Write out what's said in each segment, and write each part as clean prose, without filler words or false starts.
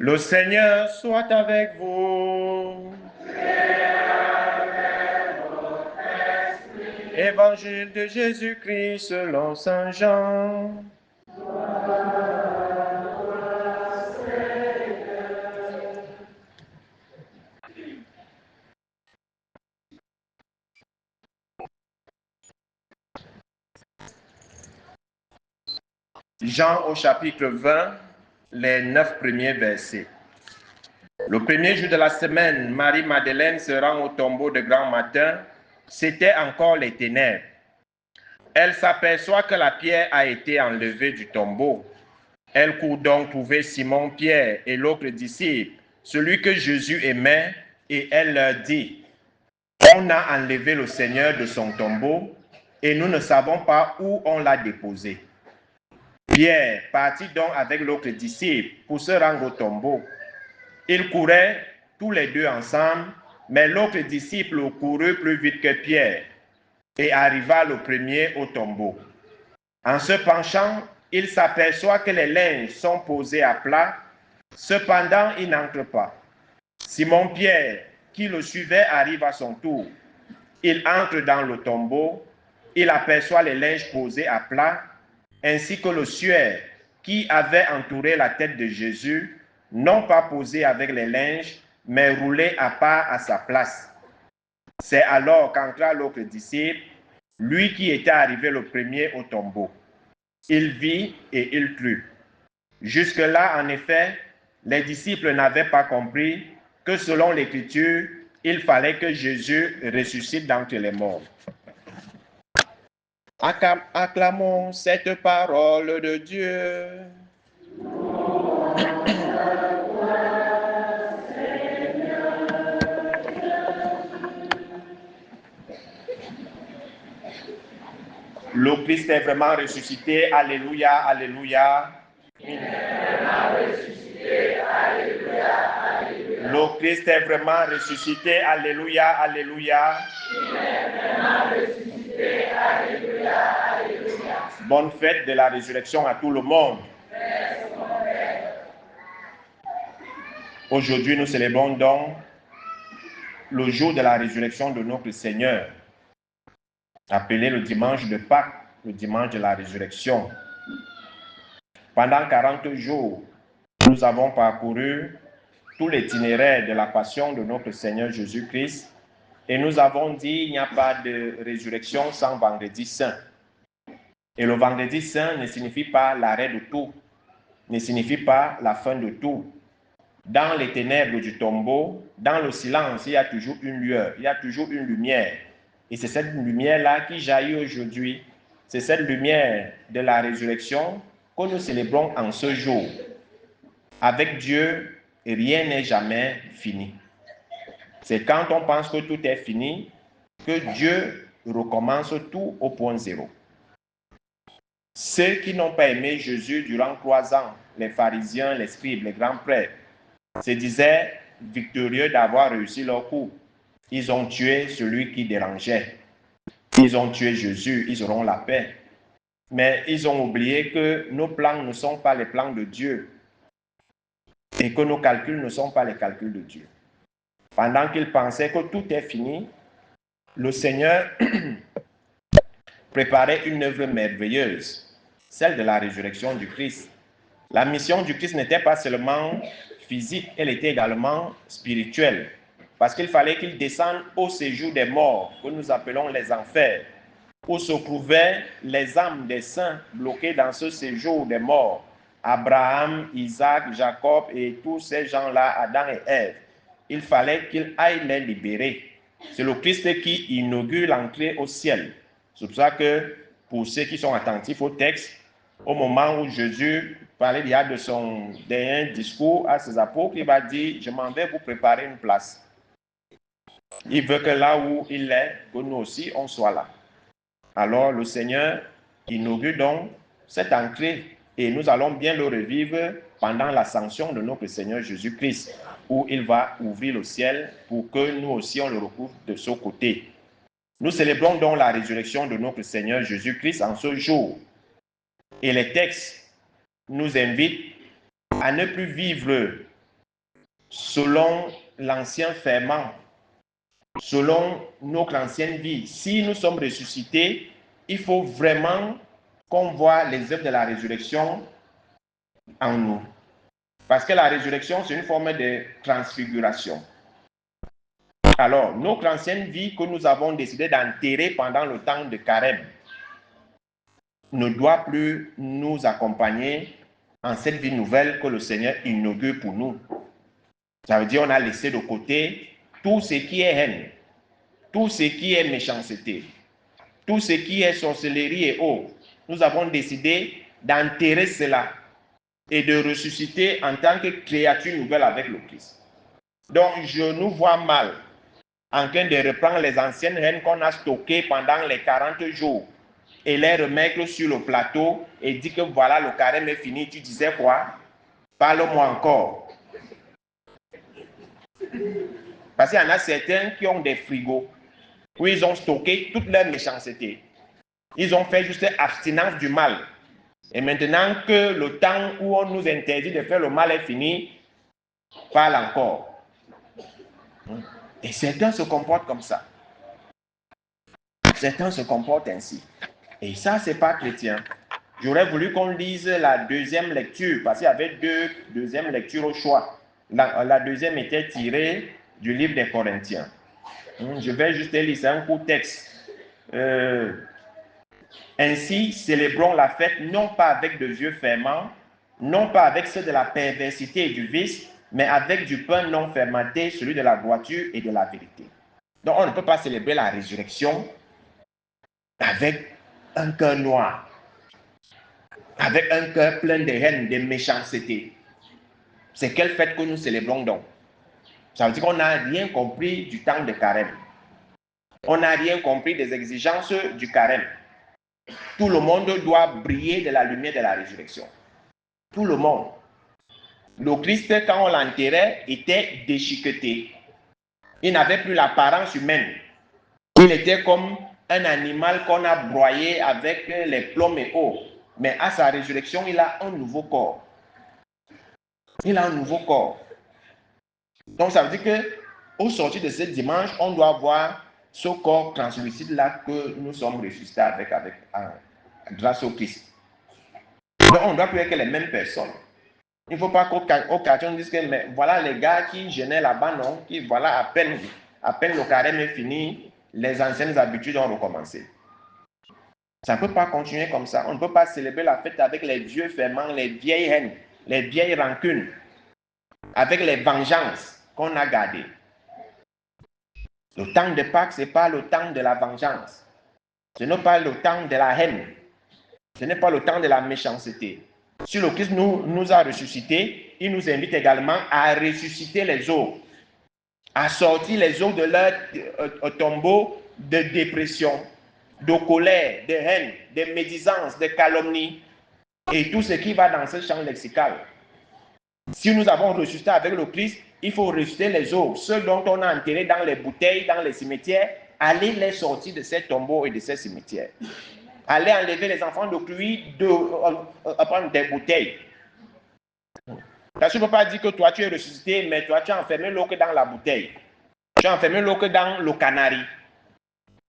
Le Seigneur soit avec vous. Évangile de Jésus-Christ selon Saint Jean. Jean au chapitre 20, les 9 premiers versets. Le premier jour de la semaine, Marie-Madeleine se rend au tombeau de grand matin. C'était encore les ténèbres. Elle s'aperçoit que la pierre a été enlevée du tombeau. Elle court donc trouver Simon-Pierre et l'autre disciple, celui que Jésus aimait, et elle leur dit: on a enlevé le Seigneur de son tombeau et nous ne savons pas où on l'a déposé. Pierre partit donc avec l'autre disciple pour se rendre au tombeau. Ils couraient tous les deux ensemble, mais l'autre disciple courut plus vite que Pierre et arriva le premier au tombeau. En se penchant, il s'aperçoit que les linges sont posés à plat. Cependant, il n'entre pas. Simon-Pierre, qui le suivait, arrive à son tour. Il entre dans le tombeau. Il aperçoit les linges posés à plat, ainsi que le suaire qui avait entouré la tête de Jésus, non pas posé avec les linges, mais roulé à part à sa place. C'est alors qu'entra l'autre disciple, lui qui était arrivé le premier au tombeau. Il vit et il crut. Jusque-là, en effet, les disciples n'avaient pas compris que selon l'Écriture, il fallait que Jésus ressuscite d'entre les morts. Acclamons cette parole de Dieu. Le Christ est vraiment ressuscité. Alléluia, alléluia. Il est vraiment ressuscité. Alléluia, alléluia. Le Christ est vraiment ressuscité. Alléluia, alléluia. Il est vraiment ressuscité. Alléluia, alléluia. Bonne fête de la résurrection à tout le monde. Aujourd'hui, nous célébrons donc le jour de la résurrection de notre Seigneur, appelé le dimanche de Pâques, le dimanche de la résurrection. Pendant 40 jours, nous avons parcouru tout l'itinéraire de la passion de notre Seigneur Jésus-Christ et nous avons dit qu'il n'y a pas de résurrection sans vendredi saint. Et le vendredi saint ne signifie pas l'arrêt de tout, ne signifie pas la fin de tout. Dans les ténèbres du tombeau, dans le silence, il y a toujours une lueur, il y a toujours une lumière. Et c'est cette lumière-là qui jaillit aujourd'hui. C'est cette lumière de la résurrection que nous célébrons en ce jour. Avec Dieu, rien n'est jamais fini. C'est quand on pense que tout est fini que Dieu recommence tout au point zéro. Ceux qui n'ont pas aimé Jésus durant 3 ans, les pharisiens, les scribes, les grands prêtres, se disaient victorieux d'avoir réussi leur coup. Ils ont tué celui qui dérangeait. Ils ont tué Jésus, ils auront la paix. Mais ils ont oublié que nos plans ne sont pas les plans de Dieu et que nos calculs ne sont pas les calculs de Dieu. Pendant qu'ils pensaient que tout est fini, le Seigneur préparait une œuvre merveilleuse, celle de la résurrection du Christ. La mission du Christ n'était pas seulement physique, elle était également spirituelle, parce qu'il fallait qu'il descende au séjour des morts, que nous appelons les enfers, où se trouvaient les âmes des saints bloquées dans ce séjour des morts. Abraham, Isaac, Jacob et tous ces gens-là, Adam et Ève. Il fallait qu'il aille les libérer. C'est le Christ qui inaugure l'entrée au ciel. C'est pour ça que, pour ceux qui sont attentifs au texte, au moment où Jésus parlait déjà de son dernier discours à ses apôtres, il va dire: je m'en vais vous préparer une place. Il veut que là où il est, que nous aussi, on soit là. Alors le Seigneur inaugure donc cette entrée et nous allons bien le revivre pendant l'ascension de notre Seigneur Jésus-Christ, où il va ouvrir le ciel pour que nous aussi on le recouvre de ce côté. Nous célébrons donc la résurrection de notre Seigneur Jésus-Christ en ce jour. Et les textes nous invitent à ne plus vivre selon l'ancien ferment, selon notre ancienne vie. Si nous sommes ressuscités, il faut vraiment qu'on voit les œuvres de la résurrection en nous. Parce que la résurrection, c'est une forme de transfiguration. Alors, notre ancienne vie que nous avons décidé d'enterrer pendant le temps de carême ne doit plus nous accompagner en cette vie nouvelle que le Seigneur inaugure pour nous. Ça veut dire qu'on a laissé de côté tout ce qui est haine, tout ce qui est méchanceté, tout ce qui est sorcellerie et autres. Nous avons décidé d'enterrer cela et de ressusciter en tant que créature nouvelle avec le Christ. Donc, je nous vois mal en train de reprendre les anciennes haines qu'on a stockées pendant les 40 jours et les remettre sur le plateau et dire que voilà, le carême est fini. Tu disais quoi? Parle-moi encore. Parce qu'il y en a certains qui ont des frigos où ils ont stocké toute leur méchanceté. Ils ont fait juste abstinence du mal. Et maintenant que le temps où on nous interdit de faire le mal est fini, parle encore. Et certains se comportent comme ça. Certains se comportent ainsi. Et ça, ce n'est pas chrétien. J'aurais voulu qu'on lise la deuxième lecture, parce qu'il y avait deux deuxièmes lectures au choix. La deuxième était tirée du livre des Corinthiens. Je vais juste lire, c'est un court texte. Ainsi, célébrons la fête non pas avec de vieux ferments, non pas avec ceux de la perversité et du vice, mais avec du pain non fermenté, celui de la droiture et de la vérité. Donc, on ne peut pas célébrer la résurrection avec un cœur noir, avec un cœur plein de haine, de méchanceté. C'est quelle fête que nous célébrons donc? Ça veut dire qu'on n'a rien compris du temps de carême. On n'a rien compris des exigences du carême. Tout le monde doit briller de la lumière de la résurrection. Tout le monde. Le Christ, quand on l'enterrait, était déchiqueté. Il n'avait plus l'apparence humaine. Il était comme un animal qu'on a broyé avec les plombs et eau. Mais à sa résurrection, il a un nouveau corps. Il a un nouveau corps. Donc ça veut dire qu'au sortir de ce dimanche, on doit voir ce corps translucide-là que nous sommes ressuscités avec grâce au Christ. Donc on ne doit plus être les mêmes personnes. Il ne faut pas qu'au quartier on dise que mais voilà les gars qui gênaient là-bas, non, qui voilà à peine le carême est fini, les anciennes habitudes ont recommencé. Ça ne peut pas continuer comme ça. On ne peut pas célébrer la fête avec les vieux ferments, les vieilles haines, les vieilles rancunes, avec les vengeances qu'on a gardées. Le temps de Pâques, ce n'est pas le temps de la vengeance. Ce n'est pas le temps de la haine. Ce n'est pas le temps de la méchanceté. Si le Christ nous a ressuscités, il nous invite également à ressusciter les autres, à sortir les autres de leur tombeau de dépression, de colère, de haine, de médisance, de calomnie et tout ce qui va dans ce champ lexical. Si nous avons ressuscité avec le Christ, il faut ressusciter les autres, ceux dont on a enterré dans les bouteilles, dans les cimetières, allez les sortir de ces tombeaux et de ces cimetières. Allez enlever les enfants de pluie, prendre des bouteilles. Parce que tu ne peux pas dire que toi tu es ressuscité, mais toi tu as enfermé l'eau que dans la bouteille. Tu as enfermé l'eau que dans le canari.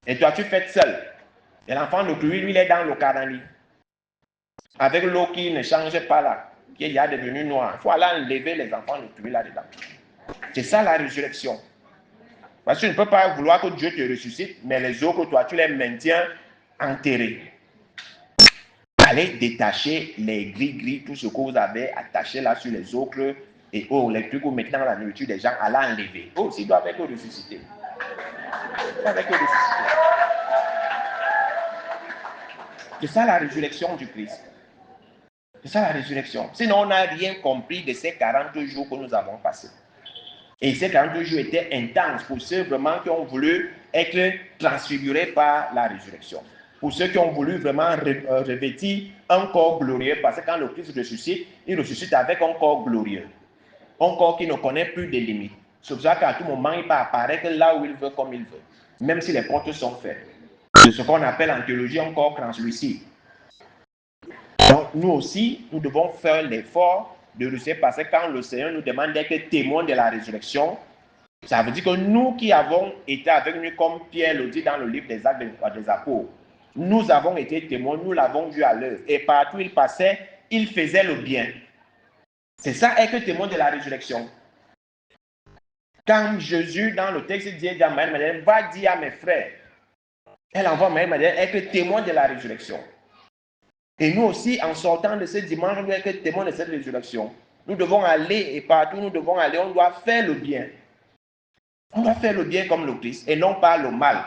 Et toi tu fais seul. Et l'enfant de pluie, lui, il est dans le canari. Avec l'eau qui ne change pas là, qui est déjà devenue noire. Il faut aller enlever les enfants de pluie là-dedans. C'est ça la résurrection. Parce que tu ne peux pas vouloir que Dieu te ressuscite, mais les autres, toi, tu les maintiens enterrés. Allez détacher les gris-gris, tout ce que vous avez attaché là sur les ocres et les trucs que vous mettez dans la nourriture des gens, allez enlever. Oh, s'ils doivent être ressuscités. C'est ça la résurrection du Christ. C'est ça la résurrection. Sinon, on n'a rien compris de ces 40 jours que nous avons passés. Et ces 40 jours étaient intenses pour ceux vraiment qui ont voulu être transfigurés par la résurrection. Pour ceux qui ont voulu vraiment revêtir un corps glorieux, parce que quand le Christ ressuscite, il ressuscite avec un corps glorieux. Un corps qui ne connaît plus de limites. C'est pour ça qu'à tout moment, il peut apparaître là où il veut, comme il veut. Même si les portes sont faites. C'est ce qu'on appelle en théologie un corps translucide. Donc nous aussi, nous devons faire l'effort de ressusciter parce que quand le Seigneur nous demande d'être témoins de la résurrection, ça veut dire que nous qui avons été avec lui, comme Pierre le dit dans le livre des Actes des Apôtres, nous avons été témoins, nous l'avons vu à l'œuvre. Et partout où il passait, il faisait le bien. C'est ça, être témoin de la résurrection. Quand Jésus, dans le texte, dit à Marie Madeleine, va dire à mes frères, elle envoie Marie Madeleine être témoin de la résurrection. Et nous aussi, en sortant de ce dimanche, nous devons être témoins de cette résurrection. Nous devons aller, et partout où nous devons aller, on doit faire le bien. On doit faire le bien comme le Christ et non pas le mal.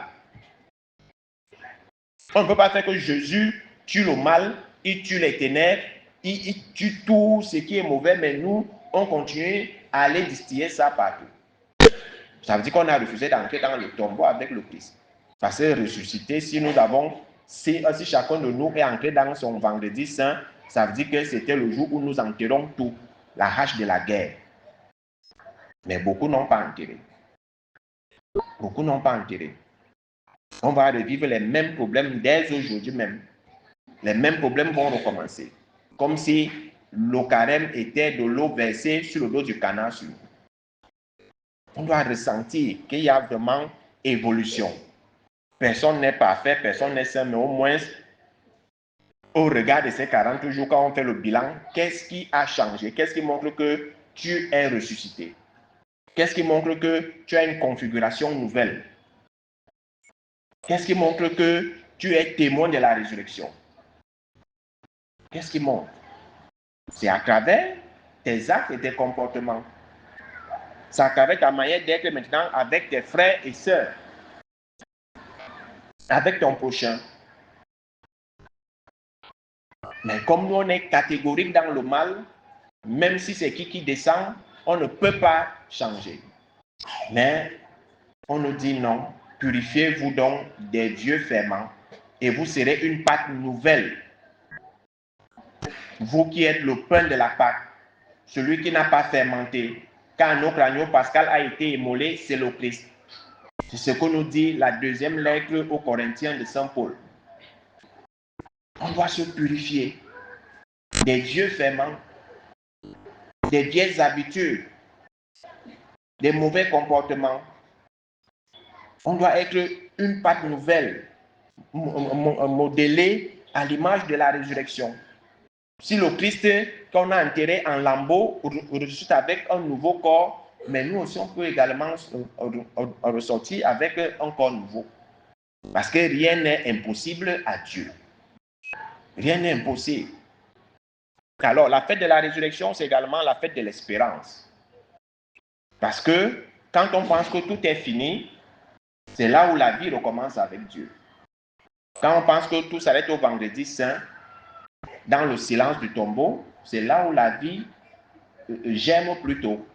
On ne peut pas faire que Jésus tue le mal, il tue les ténèbres, il tue tout ce qui est mauvais, mais nous, on continue à aller distiller ça partout. Ça veut dire qu'on a refusé d'entrer dans le tombeau avec le Christ. Parce que ressuscité, si nous avons, si chacun de nous est entré dans son vendredi saint, ça veut dire que c'était le jour où nous enterrons tout, la hache de la guerre. Mais beaucoup n'ont pas enterré. Beaucoup n'ont pas enterré. On va revivre les mêmes problèmes dès aujourd'hui même. Les mêmes problèmes vont recommencer. Comme si le carême était de l'eau versée sur le dos du canard. On doit ressentir qu'il y a vraiment évolution. Personne n'est parfait, personne n'est sain, mais au moins, au regard de ces 40 jours, quand on fait le bilan, qu'est-ce qui a changé? Qu'est-ce qui montre que tu es ressuscité? Qu'est-ce qui montre que tu as une configuration nouvelle? Qu'est-ce qui montre que tu es témoin de la résurrection? Qu'est-ce qui montre? C'est à travers tes actes et tes comportements. C'est à travers ta manière d'être maintenant avec tes frères et sœurs, avec ton prochain. Mais comme nous, on est catégorique dans le mal, même si c'est qui descend, on ne peut pas changer. Mais on nous dit non, purifiez-vous donc des vieux ferments et vous serez une Pâque nouvelle. Vous qui êtes le pain de la Pâque, celui qui n'a pas fermenté, car notre agneau pascal a été immolé, c'est le Christ. C'est ce que nous dit la deuxième lettre aux Corinthiens de Saint Paul. On doit se purifier des vieux ferments, des vieilles habitudes, des mauvais comportements. On doit être une Pâque nouvelle, modelée à l'image de la résurrection. Si le Christ qu'on a enterré en lambeaux ressuscite avec un nouveau corps, mais nous aussi on peut également ressortir avec un corps nouveau. Parce que rien n'est impossible à Dieu. Rien n'est impossible. Alors la fête de la résurrection, c'est également la fête de l'espérance. Parce que quand on pense que tout est fini, c'est là où la vie recommence avec Dieu. Quand on pense que tout s'arrête au vendredi saint, dans le silence du tombeau, c'est là où la vie germe plutôt.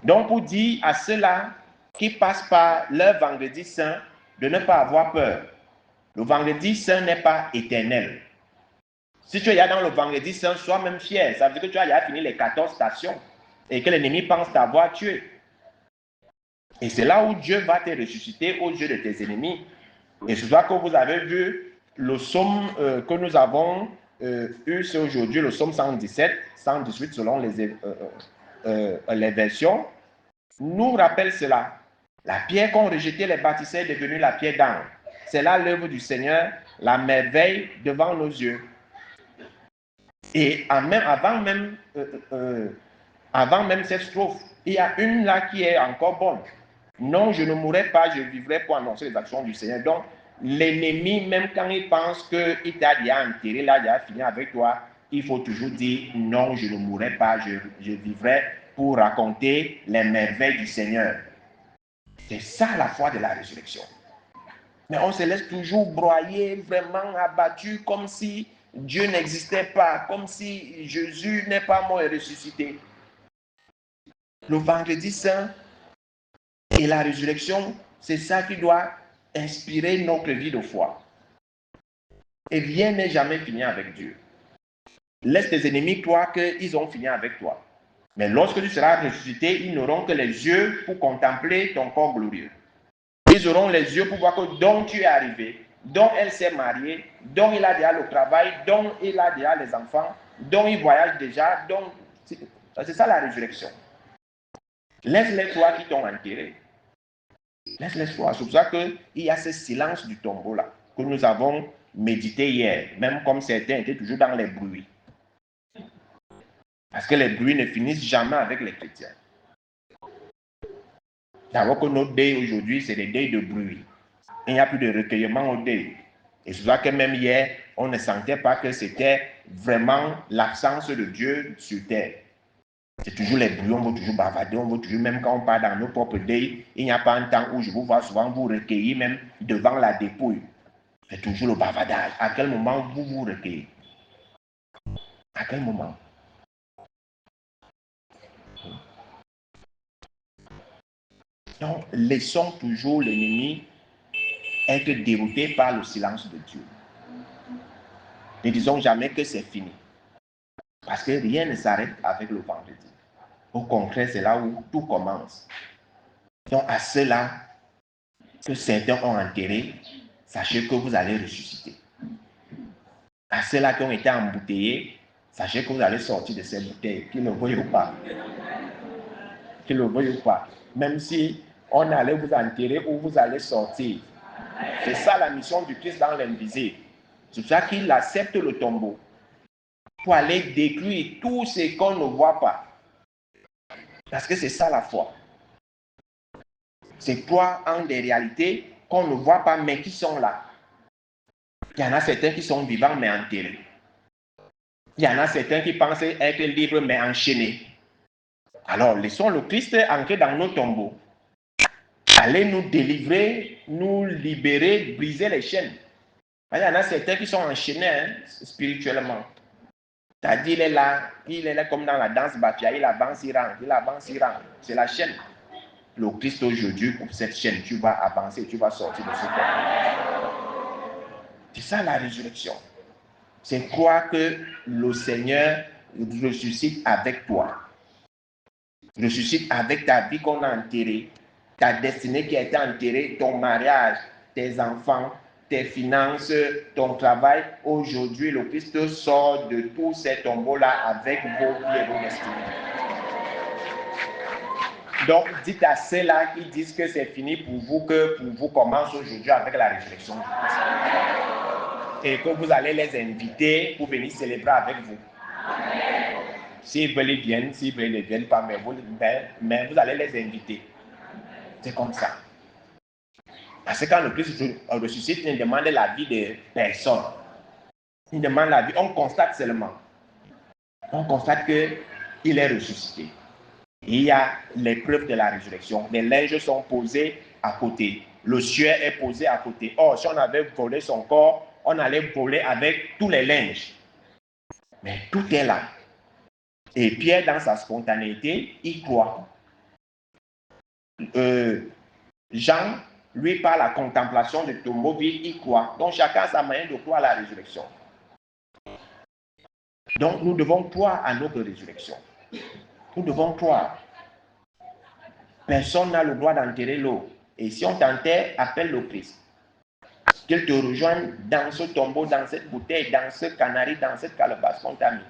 Donc, pour dire à ceux-là qui passent par leur vendredi saint de ne pas avoir peur. Le vendredi saint n'est pas éternel. Si tu es là dans le vendredi saint, sois même fier. Ça veut dire que tu as déjà fini les 14 stations et que l'ennemi pense t'avoir tué. Et c'est là où Dieu va te ressusciter aux yeux de tes ennemis. Et c'est ça que vous avez vu le psaume que nous avons eu, c'est aujourd'hui le psaume 117, 118 selon les versions, nous rappelle cela. La pierre qu'ont rejetée les bâtisseurs est devenue la pierre d'angle. C'est là l'œuvre du Seigneur, la merveille devant nos yeux. Et avant même cette strophe, il y a une là qui est encore bonne. Non, je ne mourrai pas, je vivrai pour annoncer les actions du Seigneur. Donc, l'ennemi, même quand il pense qu'il t'a déjà enterré, là, il a fini avec toi, il faut toujours dire non, je ne mourrai pas, je vivrai pour raconter les merveilles du Seigneur. C'est ça la foi de la résurrection. Mais on se laisse toujours broyer, vraiment abattu, comme si Dieu n'existait pas, comme si Jésus n'est pas mort et ressuscité. Le vendredi saint et la résurrection, c'est ça qui doit inspirer notre vie de foi. Et rien n'est jamais fini avec Dieu. Laisse tes ennemis croire qu'ils ont fini avec toi. Mais lorsque tu seras ressuscité, ils n'auront que les yeux pour contempler ton corps glorieux. Ils auront les yeux pour voir que dont tu es arrivé, dont elle s'est mariée, dont il a déjà le travail, dont il a déjà les enfants, dont il voyage déjà, dont C'est ça la résurrection. Laisse-les toi qui t'ont enterré. Laisse-les toi. C'est pour ça qu'il y a ce silence du tombeau là, que nous avons médité hier, même comme certains étaient toujours dans les bruits. Parce que les bruits ne finissent jamais avec les chrétiens. D'abord que nos deuils aujourd'hui, c'est des deuils de bruit. Il n'y a plus de recueillement au deuil. Et c'est pour ça que même hier, on ne sentait pas que c'était vraiment l'absence de Dieu sur terre. C'est toujours les bruits, on veut toujours bavarder, on veut toujours, même quand on part dans nos propres deuils, il n'y a pas un temps où je vous vois souvent vous recueillir même devant la dépouille. C'est toujours le bavardage. À quel moment vous vous recueillez? À quel moment? Donc, laissons toujours l'ennemi être dérouté par le silence de Dieu. Ne disons jamais que c'est fini. Parce que rien ne s'arrête avec le vendredi. Au contraire, c'est là où tout commence. Donc, à ceux-là que certains ont enterrés, sachez que vous allez ressusciter. À ceux-là qui ont été embouteillés, sachez que vous allez sortir de ces bouteilles, qu'ils le veuillent ou pas. Qu'ils le veuillent ou pas. Même si on allait vous enterrer ou vous allez sortir. C'est ça la mission du Christ dans l'invisible. C'est pour ça qu'il accepte le tombeau pour aller détruire tout ce qu'on ne voit pas. Parce que c'est ça la foi. C'est croire en des réalités qu'on ne voit pas mais qui sont là. Il y en a certains qui sont vivants mais enterrés. Il y en a certains qui pensent être libres mais enchaînés. Alors laissons le Christ entrer dans nos tombeaux. Allez nous délivrer, nous libérer, briser les chaînes. Il y en a certains qui sont enchaînés spirituellement. C'est-à-dire, il est là comme dans la danse Bafia, il avance, il rentre, il avance, il rentre. C'est la chaîne. Le Christ aujourd'hui, pour cette chaîne, tu vas avancer, tu vas sortir de ce corps. C'est ça la résurrection. C'est croire que le Seigneur ressuscite avec toi. Ressuscite avec ta vie qu'on a enterrée, ta destinée qui a été enterrée, ton mariage, tes enfants, tes finances, ton travail. Aujourd'hui, le Christ sort de tous ces tombeaux-là avec vos vies et vos destinées. Donc, dites à ceux-là qui disent que c'est fini pour vous commence aujourd'hui avec la résurrection du Christ. Et que vous allez les inviter pour venir célébrer avec vous. S'ils veulent, ils viennent. S'ils veulent, ils ne viennent pas, mais vous allez les inviter. C'est comme ça. Parce que quand le Christ ressuscite, il demande la vie de personne. Il demande la vie. On constate seulement. On constate qu'il est ressuscité. Il y a les preuves de la résurrection. Les linges sont posés à côté. Le ciel est posé à côté. Or, si on avait volé son corps, on allait voler avec tous les linges. Mais tout est là. Et Pierre, dans sa spontanéité, il croit. Jean, lui, par la contemplation de tombeau vide, il croit. Donc, chacun a sa manière de croire à la résurrection. Donc, nous devons croire à notre résurrection. Nous devons croire. Personne n'a le droit d'enterrer l'eau. Et si on t'enterre, appelle le Christ. Qu'il te rejoigne dans ce tombeau, dans cette bouteille, dans ce canari, dans cette calebasse qu'on t'a mis.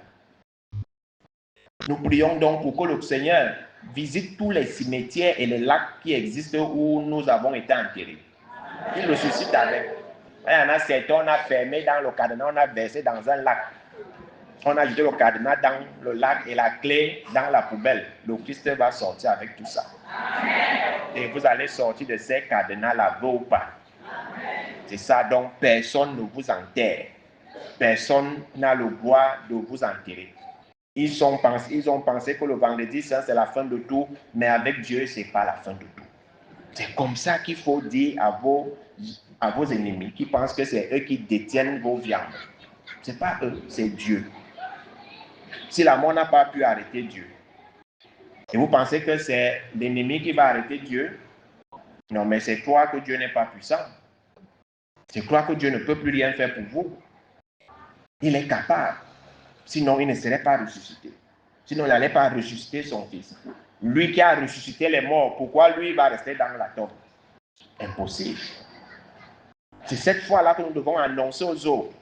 Nous prions donc pour que le Seigneur visite tous les cimetières et les lacs qui existent où nous avons été enterrés. Il ressuscite avec. Il y en a certains, on a fermé dans le cadenas, on a versé dans un lac. On a jeté le cadenas dans le lac et la clé dans la poubelle. Le Christ va sortir avec tout ça. Et vous allez sortir de ces cadenas-là, vous ou pas. C'est ça, donc personne ne vous enterre. Personne n'a le droit de vous enterrer. Ils ont pensé que le vendredi saint, c'est la fin de tout, mais avec Dieu, ce n'est pas la fin de tout. C'est comme ça qu'il faut dire à vos ennemis qui pensent que c'est eux qui détiennent vos viandes. Ce n'est pas eux, c'est Dieu. Si la mort n'a pas pu arrêter Dieu, et vous pensez que c'est l'ennemi qui va arrêter Dieu, non, mais c'est croire que Dieu n'est pas puissant. C'est croire que Dieu ne peut plus rien faire pour vous. Il est capable. Sinon, il ne serait pas ressuscité. Sinon, il n'allait pas ressusciter son fils. Lui qui a ressuscité les morts, pourquoi lui va rester dans la tombe? Impossible. C'est cette foi-là que nous devons annoncer aux autres.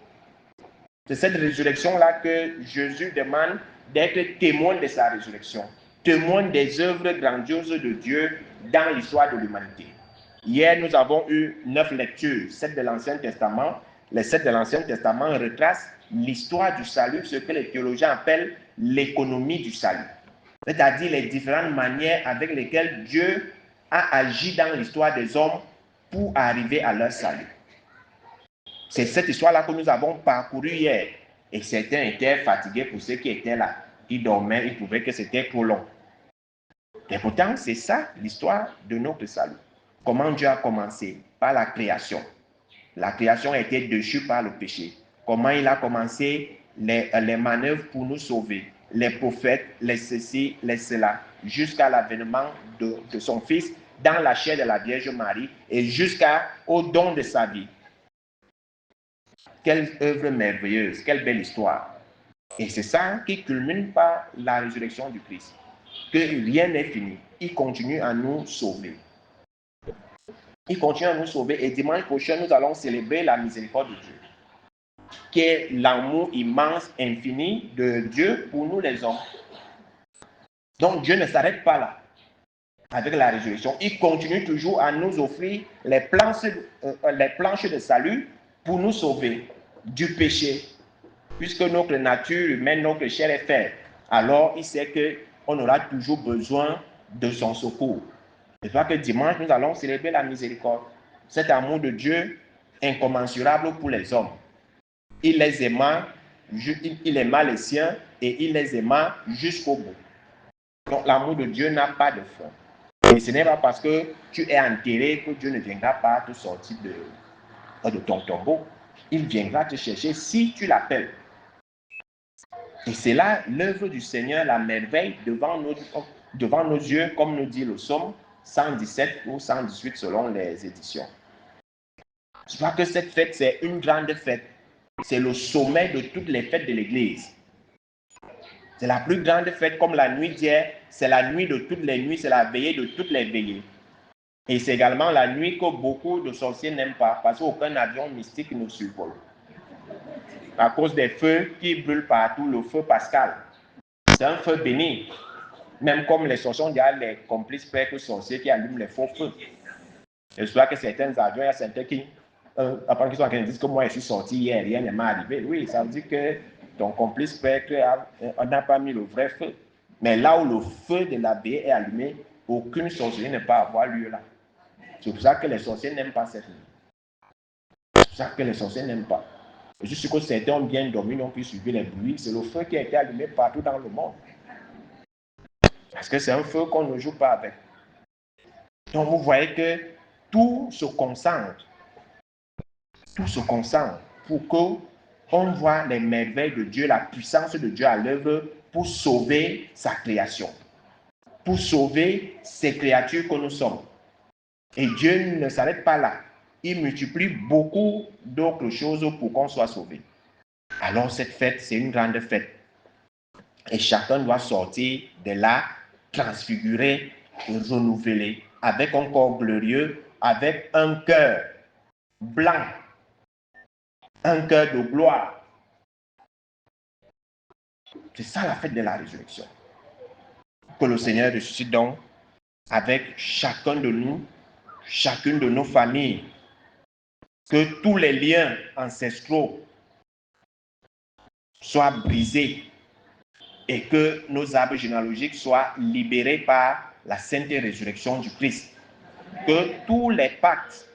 C'est cette résurrection-là que Jésus demande d'être témoin de sa résurrection, témoin des œuvres grandioses de Dieu dans l'histoire de l'humanité. Hier, nous avons eu 9 lectures, 7 de l'Ancien Testament. Les 7 de l'Ancien Testament retracent l'histoire du salut, ce que les théologiens appellent l'économie du salut. C'est-à-dire les différentes manières avec lesquelles Dieu a agi dans l'histoire des hommes pour arriver à leur salut. C'est cette histoire-là que nous avons parcourue hier. Et certains étaient fatigués pour ceux qui étaient là. Ils dormaient, ils trouvaient que c'était trop long. Et pourtant, c'est ça l'histoire de notre salut. Comment Dieu a commencé? Par la création. La création a été déchue par le péché. Comment il a commencé les manœuvres pour nous sauver. Les prophètes, les ceci, les cela, jusqu'à l'avènement de son Fils dans la chair de la Vierge Marie et jusqu'au don de sa vie. Quelle œuvre merveilleuse, quelle belle histoire. Et c'est ça qui culmine par la résurrection du Christ. Que rien n'est fini. Il continue à nous sauver. Il continue à nous sauver. Et dimanche prochain, nous allons célébrer la miséricorde de Dieu, qui est l'amour immense, infini de Dieu pour nous les hommes. Donc Dieu ne s'arrête pas là avec la résurrection. Il continue toujours à nous offrir les planches de salut pour nous sauver du péché. Puisque notre nature humaine, notre chair est faible, alors il sait qu'on aura toujours besoin de son secours. C'est pour ça que dimanche, nous allons célébrer la miséricorde. Cet amour de Dieu incommensurable pour les hommes. Il les aima, il aima les siens et il les aima jusqu'au bout. Donc l'amour de Dieu n'a pas de fin. Et ce n'est pas parce que tu es enterré que Dieu ne viendra pas te sortir de ton tombeau. Il viendra te chercher si tu l'appelles. Et c'est là l'œuvre du Seigneur, la merveille devant nos yeux, comme nous dit le psaume 117 ou 118 selon les éditions. Je crois que cette fête, c'est une grande fête. C'est le sommet de toutes les fêtes de l'Église. C'est la plus grande fête, comme la nuit d'hier, c'est la nuit de toutes les nuits, c'est la veillée de toutes les veillées. Et c'est également la nuit que beaucoup de sorciers n'aiment pas, parce qu'aucun avion mystique ne survole. À cause des feux qui brûlent partout, le feu pascal. C'est un feu béni. Même comme les sorciers ont déjà les complices prêtres sorciers qui allument les faux feux. Et je crois que certains avions, il y a certains qui, après qu'ils sont en train de dire que moi je suis sorti hier, rien ne m'est arrivé. Oui, ça veut dire que ton complice prêtre n'a pas mis le vrai feu. Mais là où le feu de l'abbé est allumé, aucune sorcellerie ne peut avoir lieu là. C'est pour ça que les sorciers n'aiment pas cette nuit. C'est pour ça que les sorciers n'aiment pas. Je suis sûr que certains ont bien dormi, n'ont pu suivre les bruits. C'est le feu qui a été allumé partout dans le monde. Parce que c'est un feu qu'on ne joue pas avec. Donc vous voyez que tout se concentre. Tout se concentre pour qu'on voit les merveilles de Dieu, la puissance de Dieu à l'œuvre pour sauver sa création. Pour sauver ces créatures que nous sommes. Et Dieu ne s'arrête pas là. Il multiplie beaucoup d'autres choses pour qu'on soit sauvé. Alors cette fête, c'est une grande fête. Et chacun doit sortir de là, transfiguré, renouvelé, avec un corps glorieux, avec un cœur blanc, un cœur de gloire. C'est ça la fête de la résurrection. Que le Seigneur ressuscite donc avec chacun de nous, chacune de nos familles, que tous les liens ancestraux soient brisés et que nos arbres généalogiques soient libérés par la sainte résurrection du Christ. Que tous les pactes,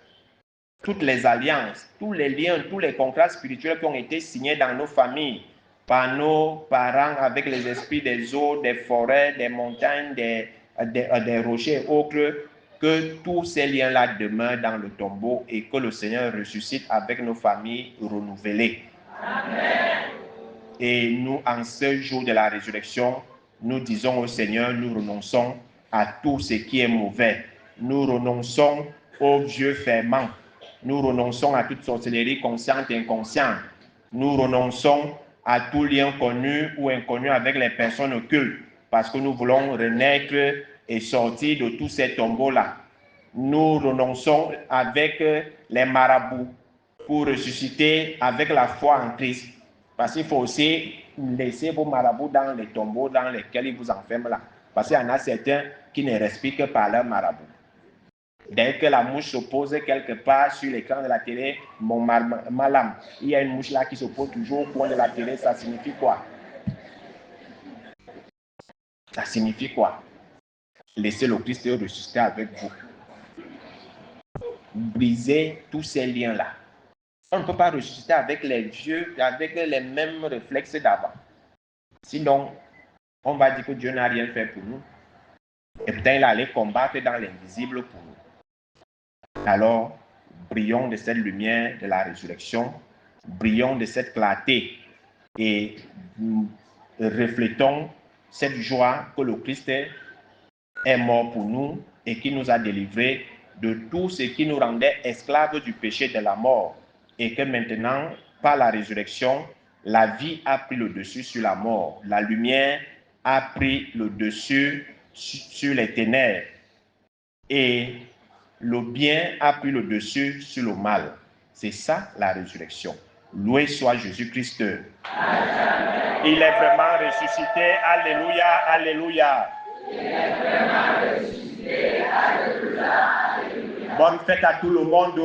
toutes les alliances, tous les liens, tous les contrats spirituels qui ont été signés dans nos familles, par nos parents, avec les esprits des eaux, des forêts, des montagnes, des rochers et autres, que tous ces liens-là demeurent dans le tombeau et que le Seigneur ressuscite avec nos familles renouvelées. Amen. Et nous, en ce jour de la résurrection, nous disons au Seigneur, nous renonçons à tout ce qui est mauvais. Nous renonçons aux vieux ferments. Nous renonçons à toute sorcellerie consciente et inconsciente. Nous renonçons à tout lien connu ou inconnu avec les personnes occultes, parce que nous voulons renaître et sortir de tous ces tombeaux-là. Nous renonçons avec les marabouts pour ressusciter avec la foi en Christ. Parce qu'il faut aussi laissez vos marabouts dans les tombeaux dans lesquels ils vous enferment là. Parce qu'il y en a certains qui ne respirent que par leur marabout. Dès que la mouche se pose quelque part sur l'écran de la télé, malam, il y a une mouche là qui se pose toujours au coin de la télé, ça signifie quoi? Ça signifie quoi? Laissez le Christ ressusciter avec vous. Brisez tous ces liens-là. On ne peut pas ressusciter avec les vieux, avec les mêmes réflexes d'avant. Sinon, on va dire que Dieu n'a rien fait pour nous. Et peut-être il allait combattre dans l'invisible pour nous. Alors, brillons de cette lumière de la résurrection, brillons de cette clarté et reflétons cette joie que le Christ est mort pour nous et qui nous a délivrés de tout ce qui nous rendait esclaves du péché de la mort. Et que maintenant, par la résurrection, la vie a pris le dessus sur la mort. La lumière a pris le dessus sur les ténèbres. Et le bien a pris le dessus sur le mal. C'est ça la résurrection. Loué soit Jésus-Christ. Il est vraiment ressuscité. Alléluia, alléluia. Il est vraiment ressuscité. Alléluia, alléluia. Bonne fête à tout le monde.